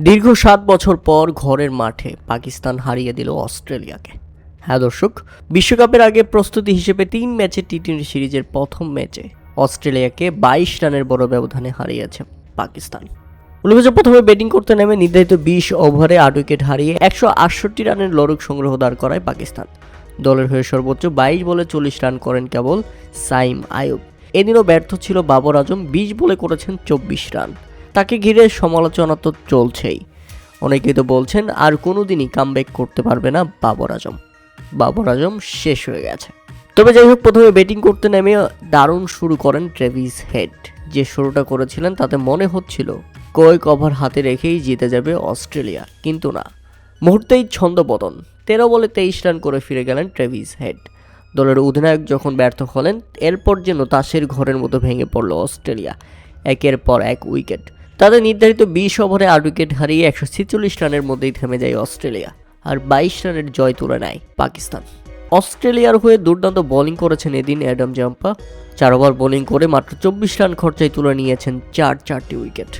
দীর্ঘ ৭ বছর পর ঘরের মাঠে পাকিস্তান হারিয়ে দিল অস্ট্রেলিয়াকে। হ্যাঁ দর্শক, বিশ্বকাপের আগে প্রস্তুতি হিসেবে ৩ ম্যাচের টি-20 সিরিজের প্রথম ম্যাচে অস্ট্রেলিয়াকে ২২ রানের বড় ব্যবধানে হারিয়েছে পাকিস্তান। উল্লেখ্য, প্রথমে ব্যাটিং করতে নেমে নির্ধারিত ২০ ওভারে ৮ উইকেট হারিয়ে ১৬৮ রানের লড়ক সংগ্রহ দাঁড় করায় পাকিস্তান। দলের হয়ে সর্বোচ্চ ২২ বলে ৪০ রান করেন কেবল সাইম আইয়ুব। এদিনও ব্যর্থ ছিল বাবর আজম, ২০ বলে করেছেন ২৪ রান। তাকে ঘিরে সমালোচনা তো চলছেই। অনেকেই তো বলছেন আর কোনোদিনই কামব্যাক করতে পারবে না বাবর আজম। বাবর আজম শেষ হয়ে গেছে। তবে যাই হোক, প্রথমে ব্যাটিং করতে নেমে দারুণ শুরু করেন ট্রেভিস হেড। যে শুরুটা করেছিলেন তাতে মনে হচ্ছিল কয়েক ওভার হাতে রেখেই জিতে যাবে অস্ট্রেলিয়া, কিন্তু না, মুহূর্তেই ছন্দপতন। ১৩ বলে ২৩ রান করে ফিরে গেলেন ট্রেভিস হেড। দলের অধিনায়ক যখন ব্যর্থ হলেন, এরপর যেন তাসের ঘরের মতো ভেঙে পড়ল অস্ট্রেলিয়া। একের পর এক উইকেট। তাদের নির্ধারিত ২০ ওভারে ৮ উইকেট হারিয়ে ১৪৬ রানের মধ্যেই থেমে যায় অস্ট্রেলিয়া, আর ২২ রানের জয় তুলে নেয় পাকিস্তান। অস্ট্রেলিয়ার হয়ে দুর্দান্ত বোলিং করেছেন এদিন অ্যাডাম জাম্পা। ৪ ওভার বোলিং করে মাত্র ২৪ রান খরচায় তুলে নিয়েছেন ৪টি উইকেট।